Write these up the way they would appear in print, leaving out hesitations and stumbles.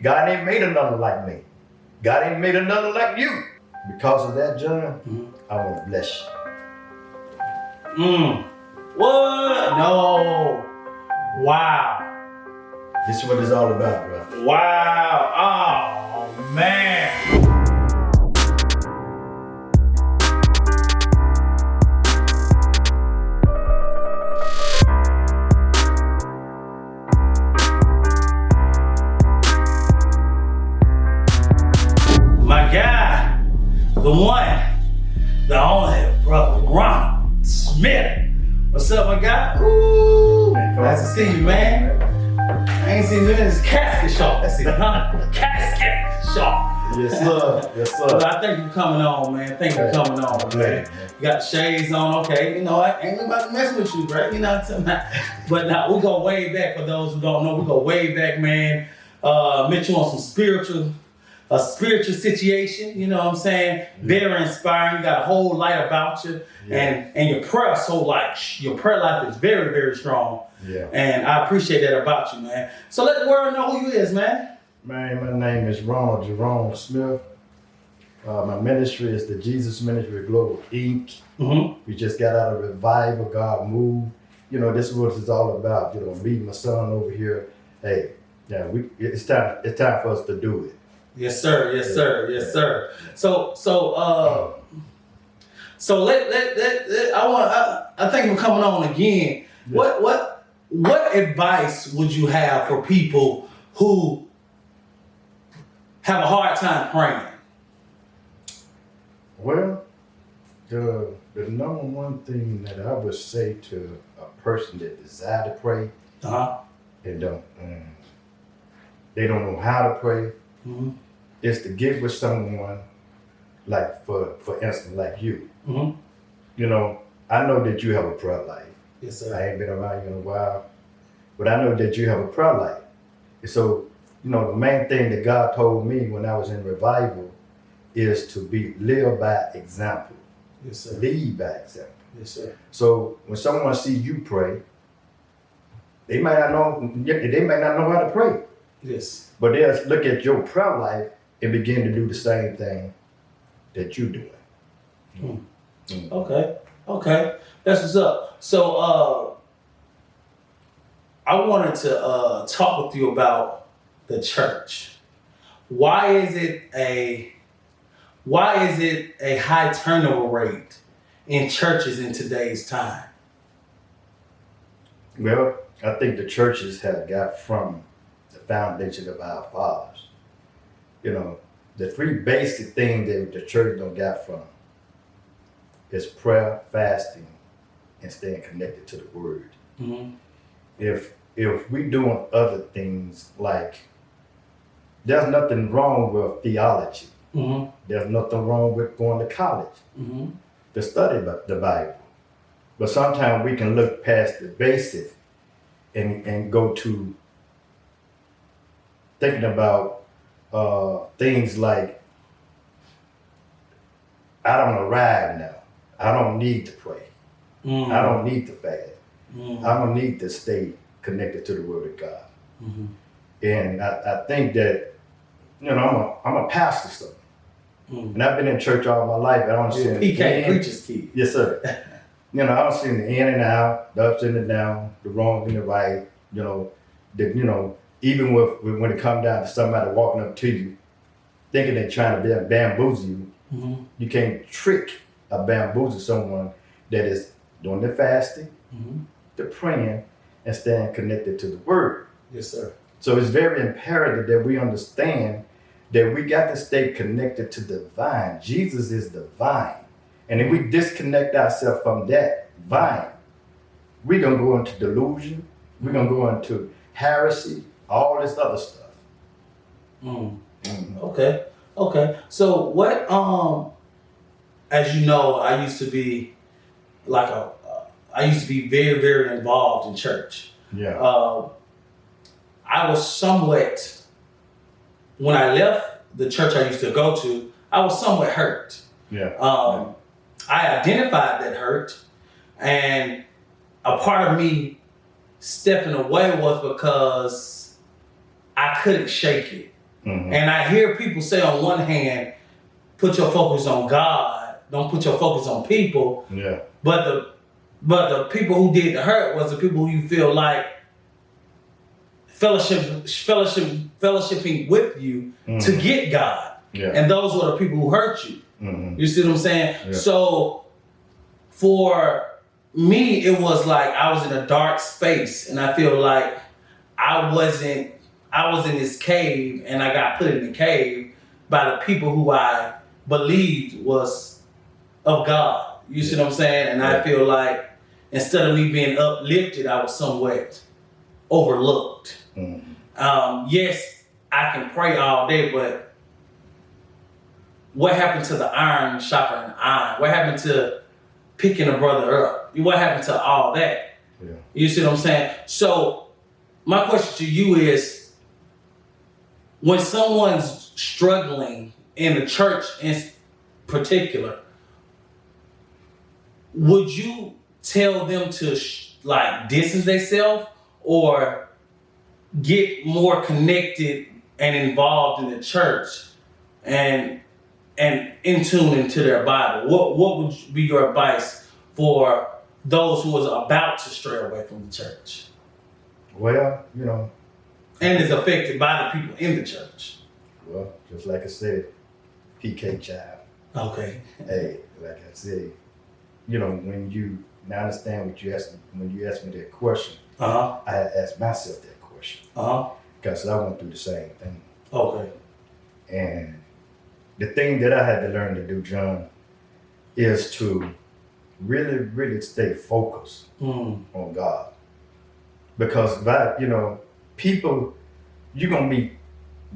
God ain't made another like me. God ain't made another like you. Because of that, John, I want to bless you. What? No. Wow. This is what it's all about, bro. Wow. Oh, man. My guy, the one, the only, brother Ron Smith. What's up, my guy? Ooh, nice to see you, man. I ain't seen you in this casket shop. That's it, huh? Casket shop. Yes, sir. Yes, sir. Well, I thank you for coming on, man. Thank you for coming on, man. You got the shades on, okay. You know, I ain't about to mess with you, bro. You know what I'm saying? But now, we go way back. For those who don't know, we go way back, man. Met you on some spiritual situation, you know what I'm saying? Very inspiring. You got a whole light about you. Yeah. And your prayer your prayer life is very, very strong. Yeah. And I appreciate that about you, man. So let the world know who you is, man. Man, my name is Ronald Jerome Smith. My ministry is the Jesus Ministry Global Inc. We just got out of revival, God moved. You know, this is what it's all about. You know, meeting my son over here. Hey, yeah, it's time for us to do it. Yes, sir. Yes, sir. Yes, sir. So I think we're coming on again. Yeah. What advice would you have for people who have a hard time praying? Well, the number one thing that I would say to a person that desire to pray, they don't know how to pray. Is to get with someone, like for instance, like you. You know, I know that you have a prayer life. Yes, sir. I ain't been around you in a while, but I know that you have a prayer life. And so, you know, the main thing that God told me when I was in revival is to live by example. Yes, sir. Lead by example. Yes, sir. So when someone sees you pray, they might not know how to pray. Yes. But they'll look at your prayer life and begin to do the same thing that you're doing. Okay. That's what's up. So I wanted to talk with you about the church. Why is it a high turnover rate in churches in today's time? Well, I think the churches have got from the foundation of our fathers. You know, the three basic things that the church don't got from is prayer, fasting, and staying connected to the word. If we doing other things, like there's nothing wrong with theology. There's nothing wrong with going to college to study the Bible. But sometimes we can look past the basic and go to thinking about things like, I don't arrive now. I don't need to pray. I don't need to fast. I don't need to stay connected to the Word of God. And I think that, you know, I'm a pastor, so. And I've been in church all my life. I don't see PK, preacher's kid. Yes, sir. You know, I don't see the in and out, the ups and the down, the wrong and the right. You know, even when it comes down to somebody walking up to you, thinking they're trying to bamboozle you, you can't trick or bamboozle someone that is doing the fasting, the praying, and staying connected to the Word. Yes, sir. So it's very imperative that we understand that we got to stay connected to the vine. Jesus is the vine. And if we disconnect ourselves from that vine, we're going to go into delusion. We're going to go into heresy, all this other stuff. Okay. So what, as you know, I used to be very, very involved in church. Yeah. I was somewhat, when I left the church I used to go to, I was somewhat hurt. Yeah. I identified that hurt, and a part of me stepping away was because I couldn't shake it. And I hear people say on one hand, put your focus on God, don't put your focus on people. Yeah. But the people who did the hurt was the people who you feel like fellowshipping with you to get God. Yeah. And those were the people who hurt you. You see what I'm saying? Yeah. So for me, it was like I was in a dark space, and I feel like I was in this cave, and I got put in the cave by the people who I believed was of God. You see what I'm saying? And I feel like instead of me being uplifted, I was somewhat overlooked. Yes, I can pray all day, but what happened to the iron sharpening iron? What happened to picking a brother up? What happened to all that? Yeah. You see what I'm saying? So my question to you is, when someone's struggling in the church in particular, would you tell them to distance themselves or get more connected and involved in the church and in tune into their Bible? What would be your advice for those who was about to stray away from the church Well, you know, and is affected by the people in the church? well, just like I said, PK child. Okay. Hey, like I said, you know, when you now understand what you asked when you asked me that question, I had asked myself that question. Because I went through the same thing. Okay. And the thing that I had to learn to do, John, is to really, really stay focused on God. Because that, you know, people, you're gonna meet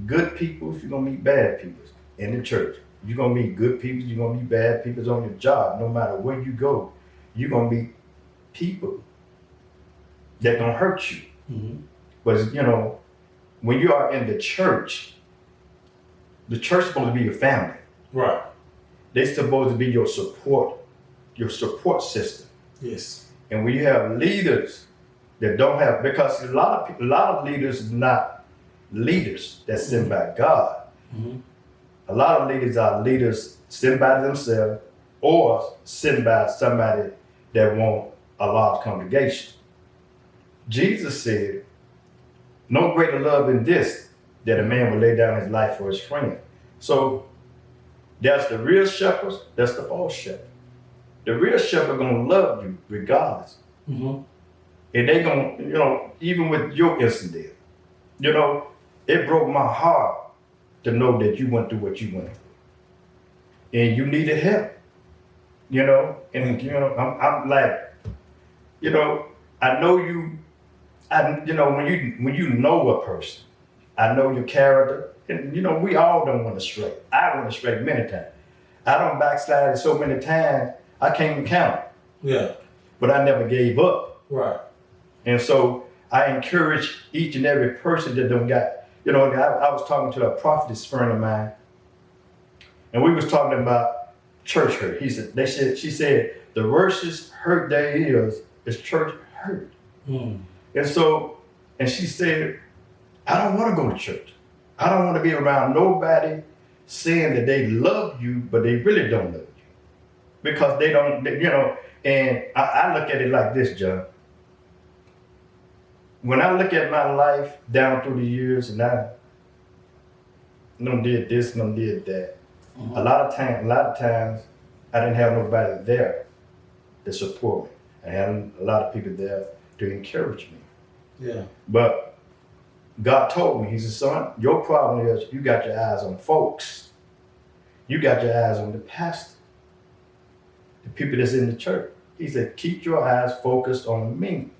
good people, you're gonna meet bad people in the church. You're gonna meet good people, you're gonna meet bad people on your job. No matter where you go, you're gonna meet people that gonna hurt you. But you know, when you are in the church is supposed to be your family. Right. They're supposed to be your support system. Yes. And when you have leaders that don't have, because a lot of leaders is not leaders that's sent by God. A lot of leaders are leaders sent by themselves or sent by somebody that want a large congregation. Jesus said, no greater love than this, that a man will lay down his life for his friend. So that's the real shepherds, that's the false shepherd. The real shepherd gonna love you regardless. And they gonna, you know, even with your incident, you know, it broke my heart to know that you went through what you went through. And you needed help, you know, and you know, I'm like, you know, I know you, you know, when you know a person, I know your character, and you know, we all don't want to stray. I went astray many times. I don't backslide so many times, I can't even count. Yeah. But I never gave up. Right. And so I encourage each and every person that don't got, you know, I was talking to a prophetess friend of mine, and we was talking about church hurt. She said, the worst hurt there is church hurt. And so, and she said, I don't want to go to church. I don't want to be around nobody saying that they love you, but they really don't love you. Because they don't, you know, and I look at it like this, John. When I look at my life down through the years, and I did this, did that. A lot of times, I didn't have nobody there to support me. I had a lot of people there to encourage me. Yeah. But God told me, he said, son, your problem is you got your eyes on folks. You got your eyes on the pastor, the people that's in the church. He said, keep your eyes focused on me.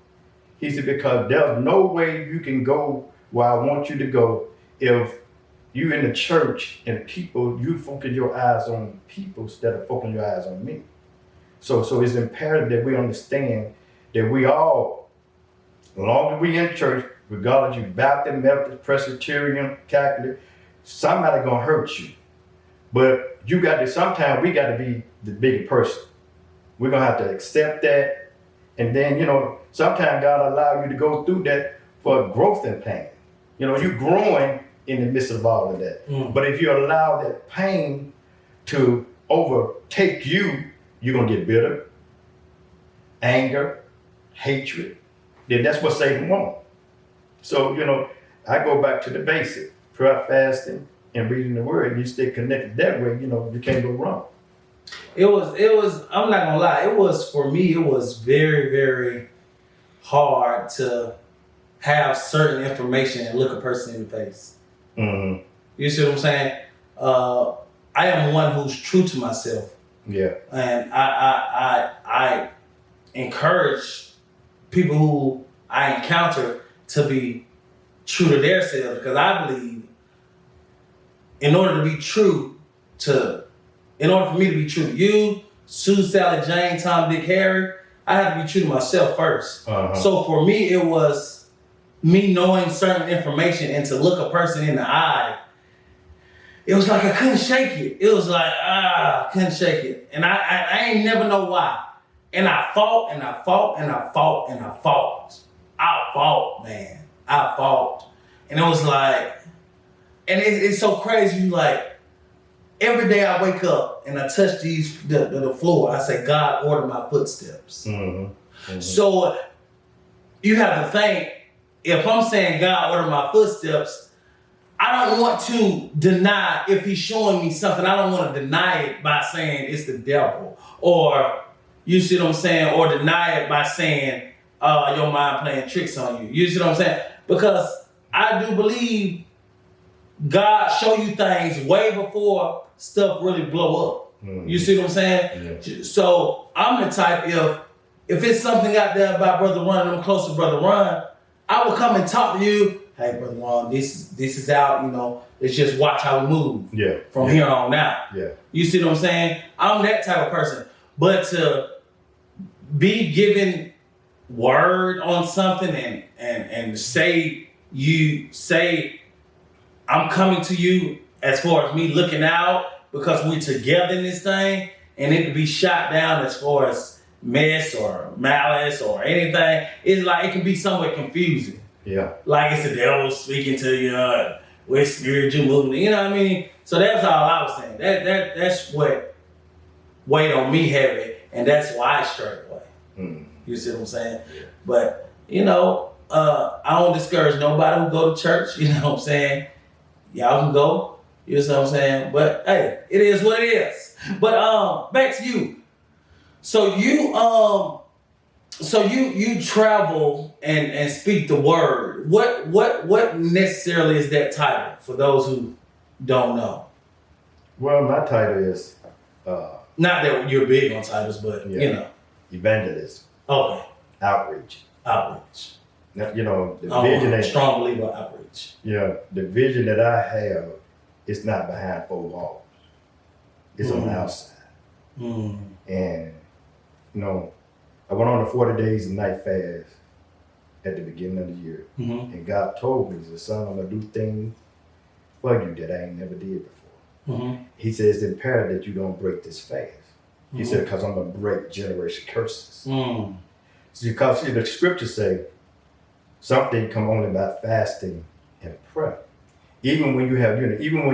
He said, because there's no way you can go where I want you to go if you in the church and people, you focus your eyes on people instead of focusing your eyes on me. So it's imperative that we understand that we all, as long as we in church, regardless you Baptist, Methodist, Presbyterian, Catholic, somebody gonna hurt you. But you got to, sometimes we got to be the bigger person. We're gonna have to accept that. And then, you know, sometimes God allow you to go through that for growth and pain. You know, you growing in the midst of all of that. Mm. But if you allow that pain to overtake you, you're gonna get bitter, anger, hatred. Then that's what Satan wants. So, I go back to the basic. Prayer, fasting, and reading the word. You stay connected that way, you can't go wrong. It was, I'm not gonna lie, for me, it was very, very hard to have certain information and look a person in the face. Mm-hmm. You see what I'm saying? I am one who's true to myself. Yeah. And I encourage people who I encounter to be true to their selves, because I believe in order for me to be true to you, Sue, Sally, Jane, Tom, Dick, Harry, I have to be true to myself first. Uh-huh. So for me, it was me knowing certain information, and to look a person in the eye, it was like I couldn't shake it. It was like, I couldn't shake it. And I ain't never know why. And I fought, and I fought, and I fought, and I fought. I fought, man. I fought. And it was like, and it's so crazy, like, every day I wake up and I touch the floor, I say, God, order my footsteps. Mm-hmm. Mm-hmm. So you have to think, if I'm saying God, order my footsteps, I don't want to deny if he's showing me something. I don't want to deny it by saying it's the devil. Or, you see what I'm saying? Or deny it by saying, your mind playing tricks on you. You see what I'm saying? Because I do believe God show you things way before stuff really blow up. Mm-hmm. You see what I'm saying? Yeah. So I'm the type, if it's something out there about Brother Ron, and I'm close to Brother Ron, I will come and talk to you. Hey, Brother Ron, this is out, let's just watch how we move from here on out. Yeah. You see what I'm saying? I'm that type of person. But to be given word on something and say I'm coming to you as far as me looking out because we together in this thing, and it to be shot down as far as mess or malice or anything, it's like it can be somewhat confusing. Yeah. Like it's the devil speaking to you, with spiritual movement, you know what I mean? So that's all I was saying. That's what weighed on me heavy, and that's why I strayed away. Mm. You see what I'm saying? Yeah. But, I don't discourage nobody who go to church, you know what I'm saying? Y'all can go, you know what I'm saying? But hey, it is what it is. But back to you. So you travel and speak the word. What necessarily is that title for those who don't know? Well, my title is not that you're big on titles, but Evangelist. Okay. Outreach. Now, the vision that strong believer of outreach. Yeah, the vision that I have is not behind four walls. It's on the outside. Mm. And I went on a 40 days and night fast at the beginning of the year. Mm-hmm. And God told me, he said, son, I'm going to do things for you that I ain't never did before. Mm-hmm. He said, it's imperative that you don't break this fast. Mm-hmm. He said, because I'm going to break generation curses. Mm. So because the scriptures say, something come only by fasting and prayer. Even when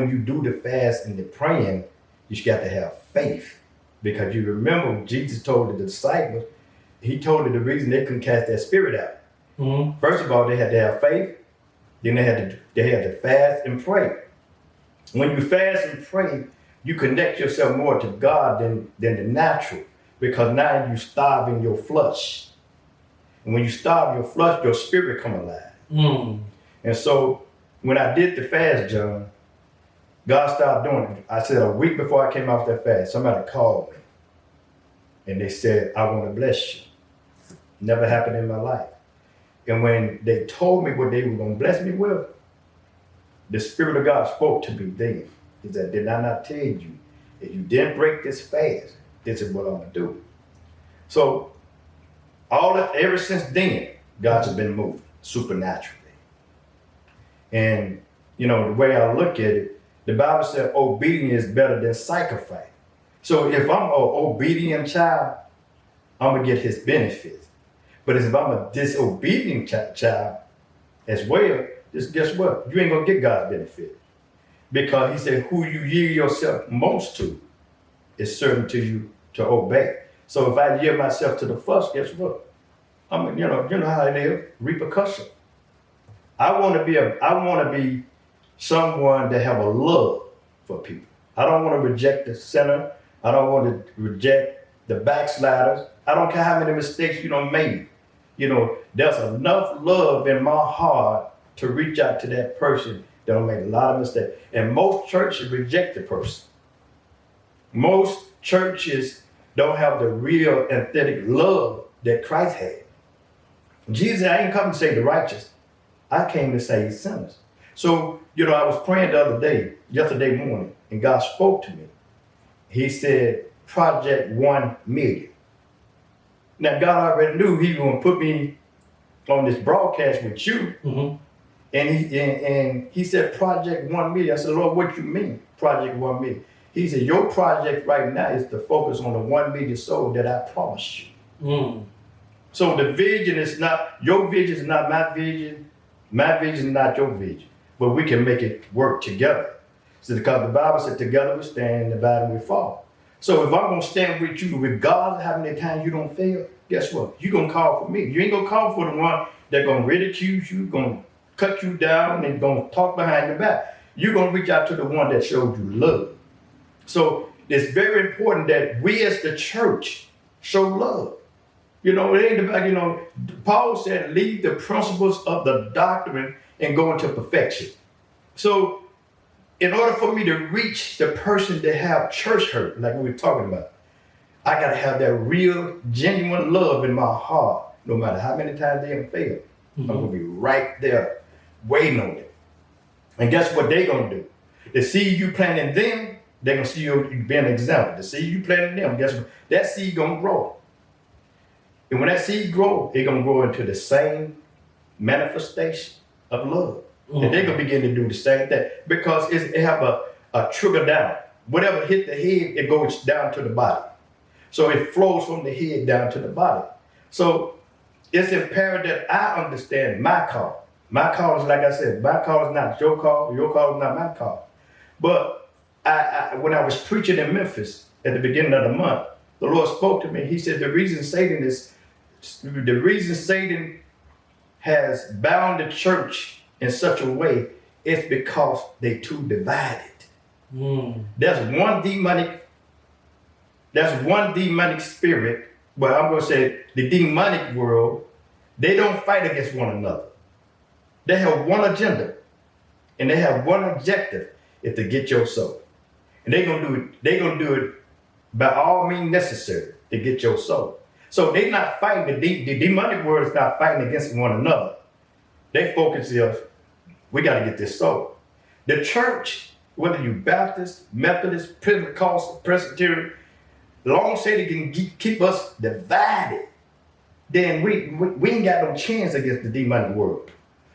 you do the fast and the praying, you got to have faith. Because you remember Jesus told the disciples, he told them the reason they couldn't cast that spirit out. Mm-hmm. First of all, they had to have faith. Then they had to fast and pray. When you fast and pray, you connect yourself more to God than the natural. Because now you starving your flesh. And when you starve your flesh, your spirit come alive. Mm. And so when I did the fast, John, God started doing it. I said a week before I came off that fast, somebody called me. And they said, I want to bless you. Never happened in my life. And when they told me what they were going to bless me with, the Spirit of God spoke to me then. He said, did I not tell you, if you didn't break this fast, this is what I'm going to do. So ever since then, God's been moving supernaturally. And, the way I look at it, the Bible said obedience is better than sacrifice. So if I'm an obedient child, I'm going to get his benefits. But if I'm a disobedient child as well, just guess what? You ain't gonna get God's benefit. Because he said, who you yield yourself most to is certain to you to obey. So if I yield myself to the first, guess what? You know how it is, repercussion. I want to be someone that have a love for people. I don't want to reject the sinner. I don't want to reject the backsliders. I don't care how many mistakes you don't make. You know, there's enough love in my heart to reach out to that person that don't make a lot of mistakes. And most churches reject the person. Most churches don't have the real authentic love that Christ had. Jesus, I ain't come to save the righteous. I came to save sinners. So, you know, I was praying yesterday morning, and God spoke to me. He said, Project 1 million. Now, God already knew he was going to put me on this broadcast with you. Mm-hmm. And he said, Project 1 million. I said, Lord, what you mean, Project 1 million? He said, your project right now is to focus on the 1 million soul that I promised you. Mm. So the vision is not, your vision is not my vision. My vision is not your vision. But we can make it work together. So because the Bible said, together we stand, divided we fall. So if I'm going to stand with you, regardless of how many times you don't fail, guess what? You're going to call for me. You ain't going to call for the one that's going to ridicule you, going to cut you down, and going to talk behind your back. You're going to reach out to the one that showed you love. So it's very important that we as the church show love. You know, it ain't about, you know, Paul said, leave the principles of the doctrine and go into perfection. So in order for me to reach the person that have church hurt, like we were talking about, I got to have that real, genuine love in my heart, no matter how many times they have failed. Mm-hmm. I'm going to be right there waiting on them. And guess what they're going to do? The seed you plant in them, they're going to see you be an example. The seed you plant in them, guess what? That seed going to grow. And when that seed grows, it's going to grow into the same manifestation of love. Mm-hmm. And they're going to begin to do the same thing because it have a trigger down. Whatever hit the head, it goes down to the body. So it flows from the head down to the body. So it's imperative that I understand my call. My call is, like I said, my call is not your call is not my call. But when I was preaching in Memphis at the beginning of the month, the Lord spoke to me. He said, the reason Satan has bound the church in such a way is because they too divided. Mm. There's one demonic spirit, but I'm going to say the demonic world, they don't fight against one another. They have one agenda and they have one objective, is to get your soul. And they're going to do it by all means necessary to get your soul. So they're not fighting, the demonic world is not fighting against one another. They focus on, we got to get this soul. The church, whether you Baptist, Methodist, Pentecostal, Presbyterian, long as they can keep us divided, then we ain't got no chance against the demonic world.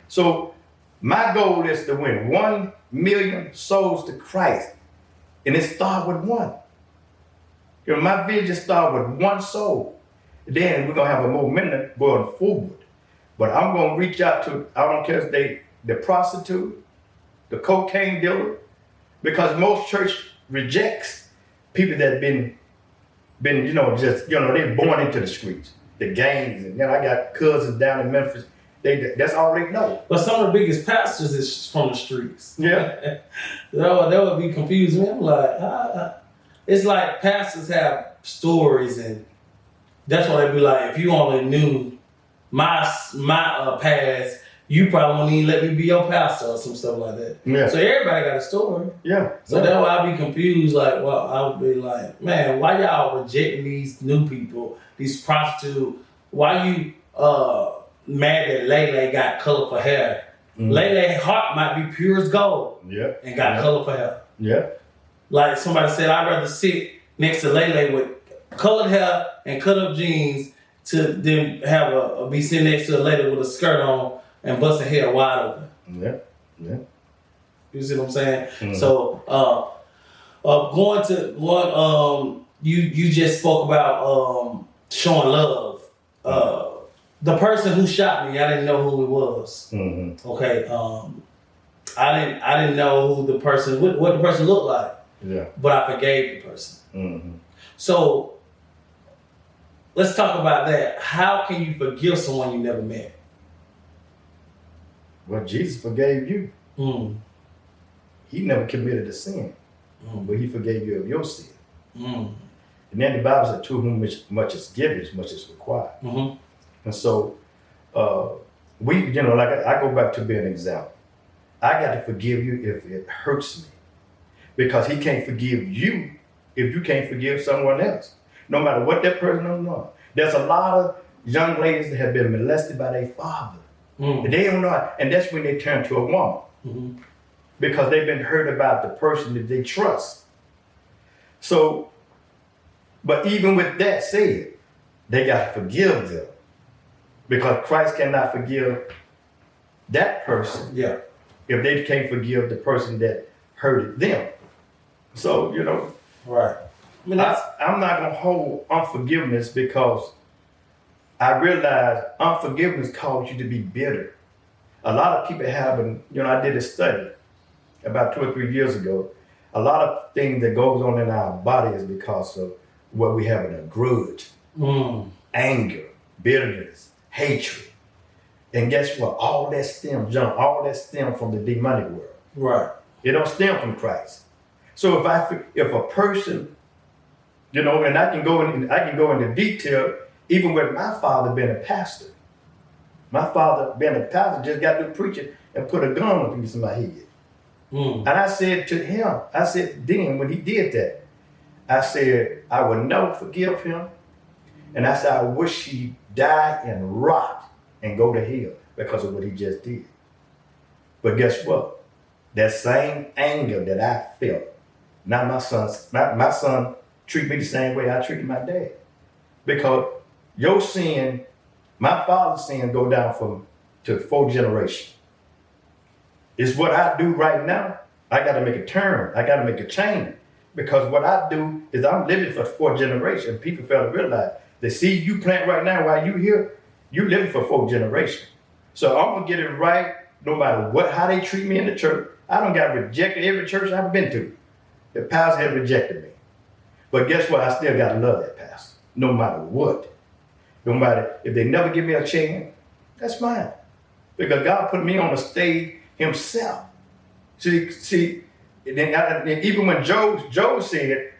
So my goal is to win 1 million souls to Christ. And it starts with one. You know, my vision starts with one soul. Then we're going to have a momentum going forward. But I'm going to reach out to, I don't care if they, the prostitute, the cocaine dealer, because most church rejects people that have been, they're born into the streets, the gangs. And I got cousins down in Memphis. That's all they know. But some of the biggest pastors is from the streets. Yeah. that would be confusing. I'm like, it's like pastors have stories, and that's why they be like, if you only knew my past, you probably wouldn't even let me be your pastor or some stuff like that. Yeah. So everybody got a story. Yeah. So that's why I be confused. Like, well, I would be like, man, why y'all rejecting these new people, these prostitutes? Why you mad that Lele got colorful hair? Mm. Lele's heart might be pure as gold. Yeah. And got colorful hair. Yeah. Like somebody said, I'd rather sit next to Lele with colored hair and cut up jeans to then have be sitting next to a lady with a skirt on and bust her hair wide open. Yeah. Yeah. You see what I'm saying? Mm. So going to what you just spoke about showing love. The person who shot me, I didn't know who it was. Mm-hmm. Okay. I didn't know who the person, what the person looked like. Yeah. But I forgave the person. Mm-hmm. So let's talk about that. How can you forgive someone you never met? Well, Jesus forgave you. Mm. He never committed a sin, but he forgave you of your sin. Mm. And then the Bible said, to whom much is given, much is required. Mm-hmm. And so, like I go back to being an example. I got to forgive you if it hurts me, because he can't forgive you if you can't forgive someone else, no matter what that person is doing. There's a lot of young ladies that have been molested by their father. And they don't know, and that's when they turn to a woman, because they've been hurt about the person that they trust. So, but even with that said, they got to forgive them, because Christ cannot forgive that person if they can't forgive the person that hurted them. So, Right. I mean, I'm not going to hold unforgiveness, because I realize unforgiveness causes you to be bitter. A lot of people haven't, I did a study about 2 or 3 years ago. A lot of things that goes on in our body is because of what we have in a grudge, anger, bitterness, hatred. And guess what? All that stems from the demonic world. Right. It don't stem from Christ. So if a person, and I can go into detail, even with my father being a pastor. My father being a pastor just got through preaching and put a gun on a piece of my head. And I said to him, then when he did that, I said, I will never forgive him. And I said, I wish he died and rot and go to hell because of what he just did. But guess what? That same anger that I felt, now my son treat me the same way I treated my dad. Because your sin, my father's sin, go down to 4 generations. It's what I do right now. I got to make a turn. I got to make a change. Because what I do is I'm living for 4 generations. People fail to realize the seed you plant right now while you here, you living for 4 generations. So I'm going to get it right no matter how they treat me in the church. I don't got rejected every church I've been to. The pastor has rejected me. But guess what? I still got to love that pastor, no matter what. No matter if they never give me a chance, that's fine. Because God put me on the stage himself. See, and even when Job said,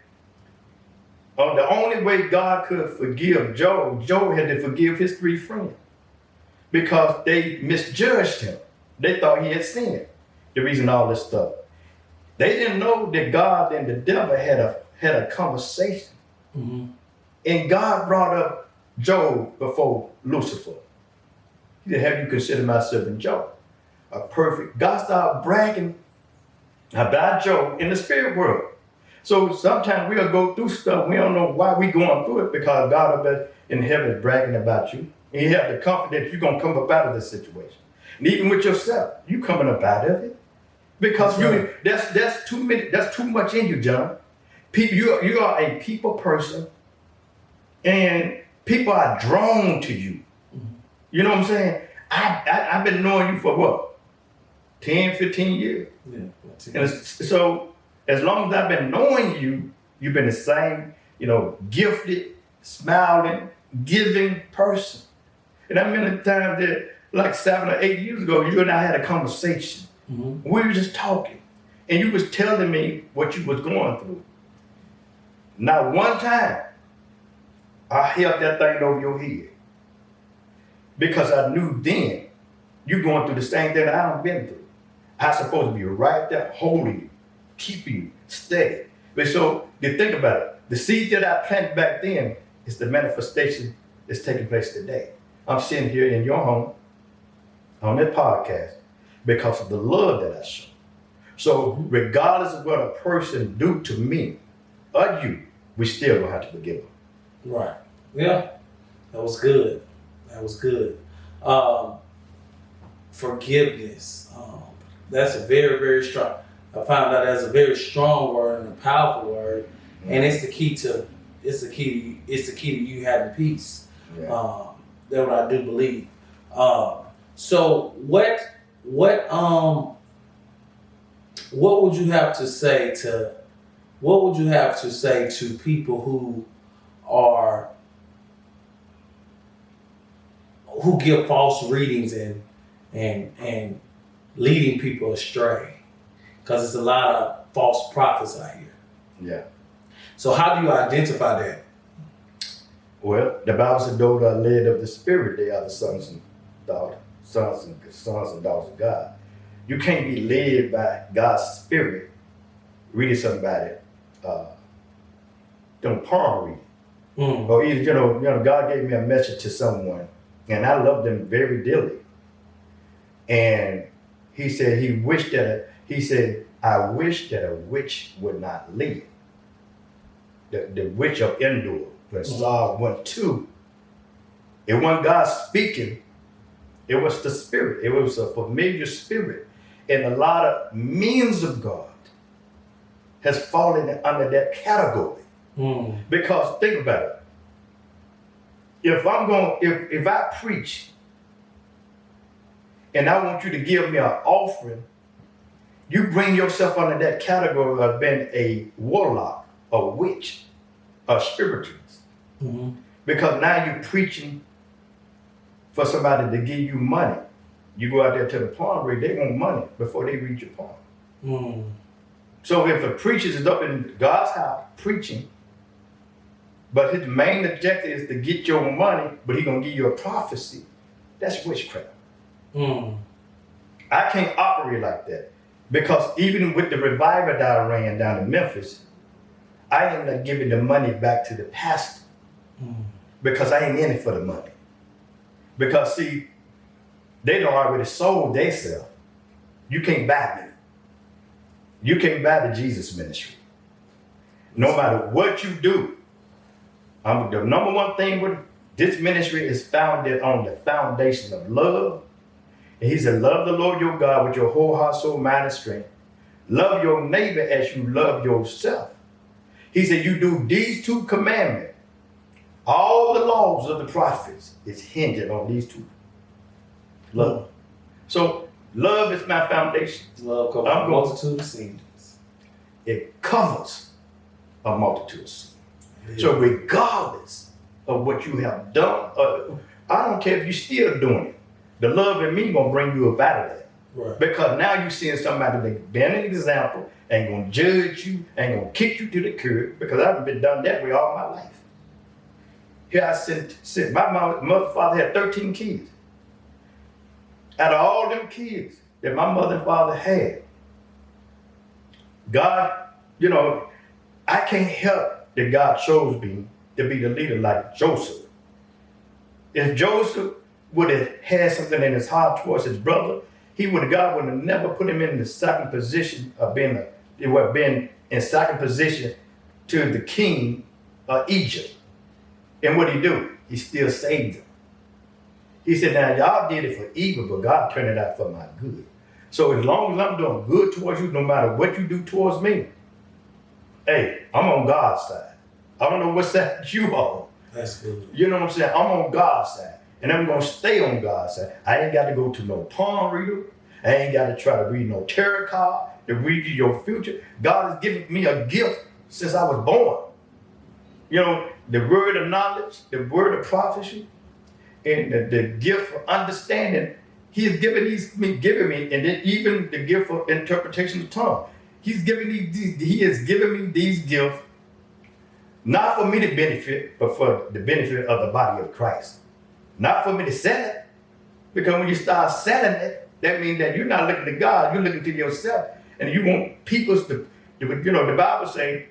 the only way God could forgive Job had to forgive his 3 friends. Because they misjudged him. They thought he had sinned. The reason all this stuff. They didn't know that God and the devil had a conversation. And God brought up Job before Lucifer. He said, have you considered my servant Job a perfect? God started bragging about Job in the spirit world. So sometimes we'll go through stuff. We don't know why we're going through it, because God up in heaven is bragging about you. And you have the confidence you're going to come up out of this situation. And even with yourself, you coming up out of it. Because that's too much in you, John. People, you are a people person, and people are drawn to you. You know what I'm saying? I've been knowing you for what? 10, 15 years. Yeah. And so as long as I've been knowing you, you've been the same, gifted, smiling, giving person. And I remember the time that like 7 or 8 years ago, you and I had a conversation. We were just talking, and you was telling me what you was going through. Not one time I held that thing over your head, because I knew then you going through the same thing that I done been through. I supposed to be right there holding you, keeping you steady. But so you think about it, the seed that I planted back then is the manifestation that's taking place today. I'm sitting here in your home on this podcast because of the love that I show. So regardless of what a person do to me or you, we still gonna have to forgive them. Right. Yeah. That was good. Forgiveness. That's a very, very strong. I found out that's a very strong word and a powerful word, and it's the key to you having peace. Yeah. That's what I do believe. So what would you have to say to people who give false readings and leading people astray? Because there's a lot of false prophets out here. Yeah. So how do you identify that? Well, the Bible said those that are led of the Spirit, they are the sons and daughters of God. You can't be led by God's Spirit reading somebody don't palm read. Or either, God gave me a message to someone and I love them very dearly. And he said I wish that a witch would not live. The witch of Endor, when Saul went to, it wasn't God speaking, it was the spirit. It was a familiar spirit. And a lot of means of God has fallen under that category. Because think about it. If I preach and I want you to give me an offering, you bring yourself under that category of being a warlock, a witch, a spiritualist. Because now you're preaching for somebody to give you money. You go out there to the palm read, they want money before they read your palm. So if a preacher is up in God's house preaching, but his main objective is to get your money, but he's going to give you a prophecy, that's witchcraft. I can't operate like that. Because even with the revival that I ran down in Memphis, I ended up giving the money back to the pastor. Because I ain't in it for the money. Because see, they done already sold themselves. You can't buy me. You can't buy the Jesus ministry. No matter what you do. The number one thing with this ministry is founded on the foundation of love. And he said, love the Lord your God with your whole heart, soul, mind, and strength. Love your neighbor as you love yourself. He said, you do these two commandments. All the laws of the prophets is hinged on these two. Love. So love is my foundation. Love covers a multitude of sins. It covers a multitude of sins. Yeah. So regardless of what you have done, I don't care if you're still doing it. The love in me gonna bring you up out of that. Right. Because now you're seeing somebody that been an example, ain't gonna judge you, ain't gonna kick you to the curb, because I've been done that way all my life. Here I sit. My mother, father had 13 kids. Out of all them kids that my mother and father had, God, I can't help that God chose me to be the leader like Joseph. If Joseph would have had something in his heart towards his brother, God would have never put him in the second position of being in second position to the king of Egypt. And what he do? He still saved them. He said, now y'all did it for evil, but God turned it out for my good. So as long as I'm doing good towards you, no matter what you do towards me, hey, I'm on God's side. I don't know what side you on. That's good. You know what I'm saying? I'm on God's side. And I'm going to stay on God's side. I ain't got to go to no palm reader. I ain't got to try to read no tarot card to read you your future. God has given me a gift since I was born. The word of knowledge, the word of prophecy, and the gift of understanding. He has given me, and then even the gift of interpretation of tongue. He has given me these gifts, not for me to benefit, but for the benefit of the body of Christ. Not for me to sell it, because when you start selling it, that means that you're not looking to God, you're looking to yourself, and you want people to, the Bible says,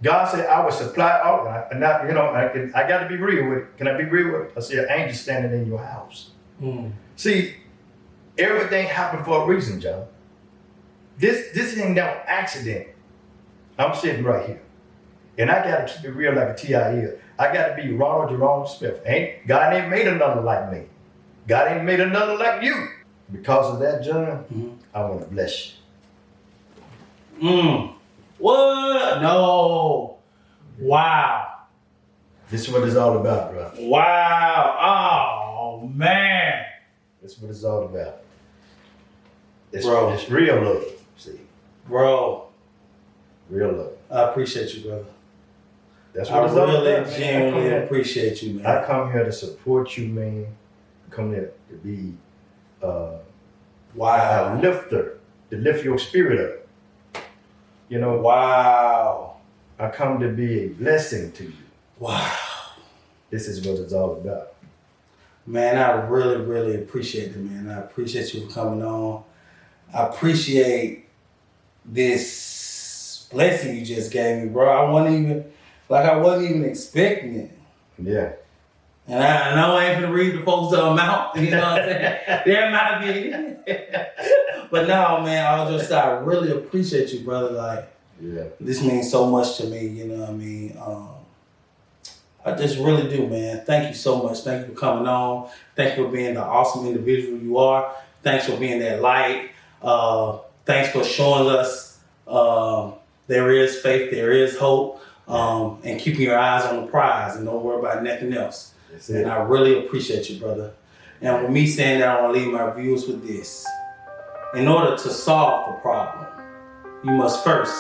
God said, I will supply all, and I got to be real with it. Can I be real with it? I see an angel standing in your house. See, everything happened for a reason, John. This ain't no accident. I'm sitting right here. And I got to keep it real like a TIL. I got to be Ronald Jerome Smith. God ain't made another like me. God ain't made another like you. Because of that, John, I want to bless you. What? No. Wow. This is what it's all about, bro. Wow. Oh, man. This is what it's all about. Bro. It's real love, see. Bro. Real love. I appreciate you, brother. That's what I it's all really about, man. genuinely appreciate you, man. I come here to support you, man. I come here to be a lifter, to lift your spirit up. You know, Wow. I come to be a blessing to you. Wow. This is what it's all about. Man, I really, really appreciate it, man. I appreciate you for coming on. I appreciate this blessing you just gave me, bro. I wasn't even expecting it. Yeah. And I know I ain't gonna read the folks' amount, you know what I'm saying? There might be. But no, man, I really appreciate you, brother. Like, Yeah. this means so much to me, you know what I mean? I just really do, man. Thank you so much. Thank you for coming on. Thank you for being the awesome individual you are. Thanks for being that light. Thanks for showing us there is faith, there is hope, and keeping your eyes on the prize and don't worry about nothing else. That's it. And I really appreciate you, brother. And with me saying that, I want to leave my viewers with this. In order to solve the problem, you must first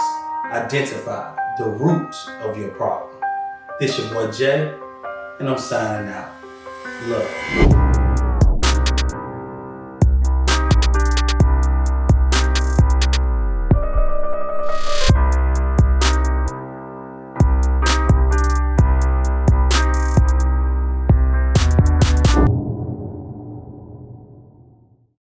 identify the root of your problem. This your boy Jay, and I'm signing out. Love.